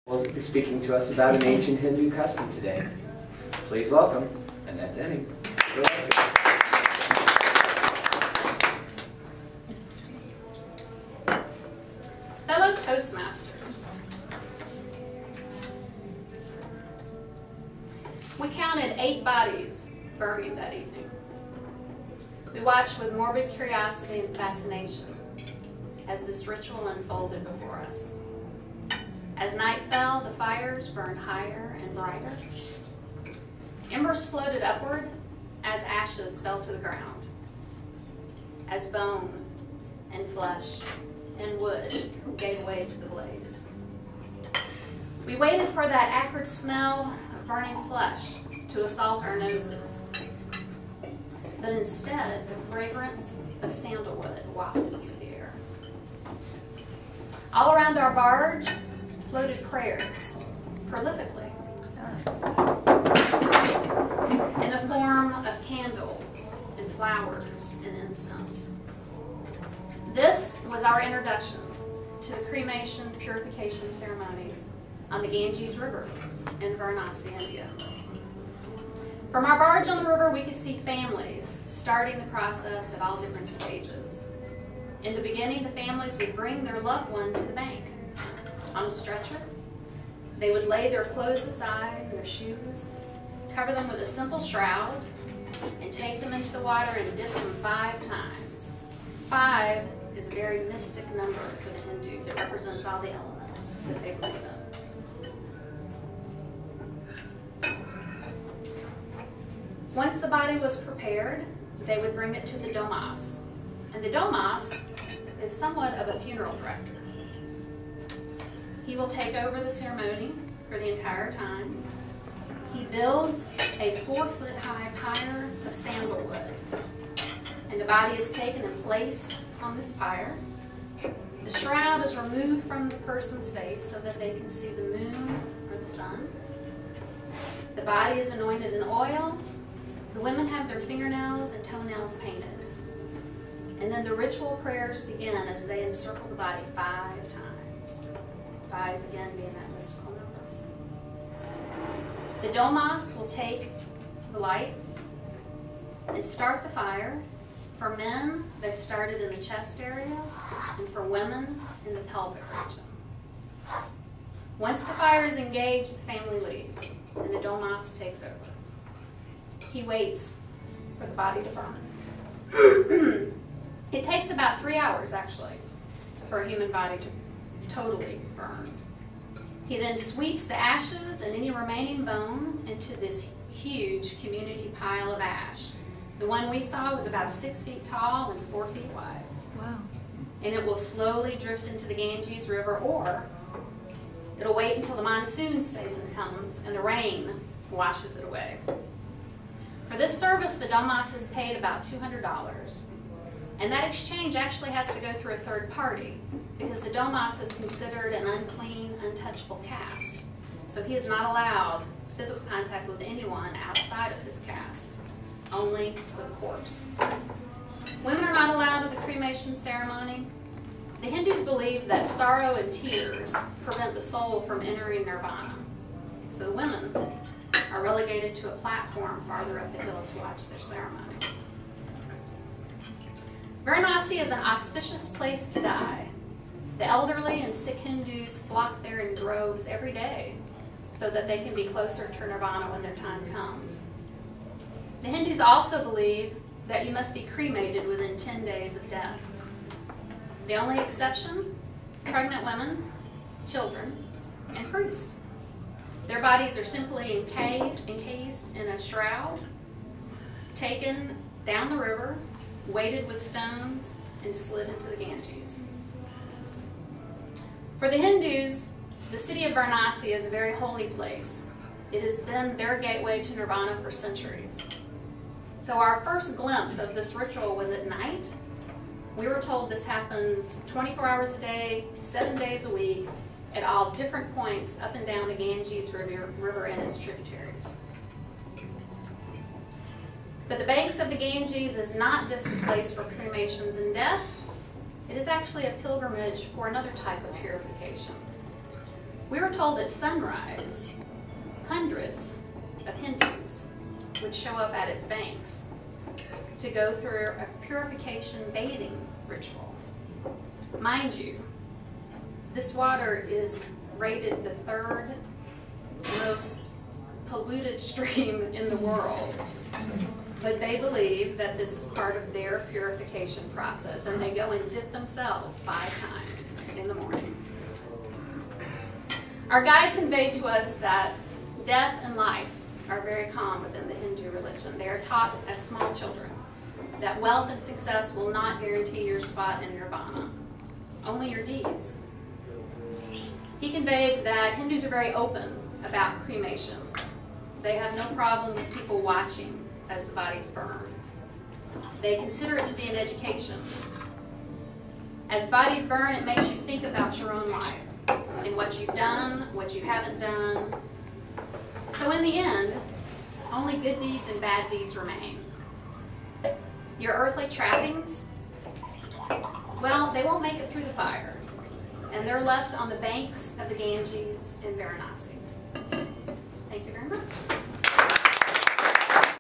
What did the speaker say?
Will be speaking to us about an ancient Hindu custom today. Please welcome Annette Purification. Fellow Toastmasters, we counted 8 bodies burning that evening. We watched with morbid curiosity and fascination as this ritual unfolded before us. As night fell, the fires burned higher and brighter. Embers floated upward as ashes fell to the ground, as bone and flesh and wood gave way to the blaze. We waited for that acrid smell of burning flesh to assault our noses, but instead the fragrance of sandalwood wafted through the air. All around our barge floated prayers, prolifically, in the form of candles and flowers and incense. This was our introduction to the cremation purification ceremonies on the Ganges River in Varanasi, India. From our barge on the river, we could see families starting the process at all different stages. In the beginning, the families would bring their loved one to the bank on a stretcher. They would lay their clothes aside and their shoes, cover them with a simple shroud, and take them into the water and dip them 5 times. 5 is a very mystic number for the Hindus. It represents all the elements that they believe in. Once the body was prepared, they would bring it to the domas. And the domas is somewhat of a funeral director. He will take over the ceremony for the entire time. He builds a 4-foot-high pyre of sandalwood, and the body is taken and placed on this pyre. The shroud is removed from the person's face so that they can see the moon or the sun. The body is anointed in oil. The women have their fingernails and toenails painted. And then the ritual prayers begin as they encircle the body 5 times. 5 again being that mystical number. The domas will take the light and start the fire. For men, they started in the chest area, and for women, in the pelvic region. Once the fire is engaged, the family leaves, and the domas takes over. He waits for the body to burn. It takes about 3 hours, actually, for a human body to totally burned. He then sweeps the ashes and any remaining bone into this huge community pile of ash. The one we saw was about 6 feet tall and 4 feet wide. Wow. And it will slowly drift into the Ganges River, or it'll wait until the monsoon season comes and the rain washes it away. For this service, the domas is paid about $200. And that exchange actually has to go through a third party, because the domas is considered an unclean, untouchable caste. So he is not allowed physical contact with anyone outside of his caste, only with the corpse. Women are not allowed at the cremation ceremony. The Hindus believe that sorrow and tears prevent the soul from entering nirvana. So the women are relegated to a platform farther up the hill to watch their ceremony. Varanasi is an auspicious place to die. The elderly and sick Hindus flock there in droves every day so that they can be closer to nirvana when their time comes. The Hindus also believe that you must be cremated within 10 days of death. The only exception, pregnant women, children, and priests. Their bodies are simply encased in a shroud, taken down the river, weighted with stones, and slid into the Ganges. For the Hindus, the city of Varanasi is a very holy place. It has been their gateway to nirvana for centuries. So our first glimpse of this ritual was at night. We were told this happens 24 hours a day, 7 days a week, at all different points up and down the Ganges River and its tributaries. But the banks of the Ganges is not just a place for cremations and death. It is actually a pilgrimage for another type of purification. We were told at sunrise, hundreds of Hindus would show up at its banks to go through a purification bathing ritual. Mind you, this water is rated the third most polluted stream in the world. But they believe that this is part of their purification process, and they go and dip themselves 5 times in the morning. Our guide conveyed to us that death and life are very common within the Hindu religion. They are taught as small children that wealth and success will not guarantee your spot in nirvana, only your deeds. He conveyed that Hindus are very open about cremation. They have no problem with people watching as the bodies burn. They consider it to be an education. As bodies burn, it makes you think about your own life and what you've done, what you haven't done. So in the end, only good deeds and bad deeds remain. Your earthly trappings, well, they won't make it through the fire, and they're left on the banks of the Ganges in Varanasi. Thank you very much.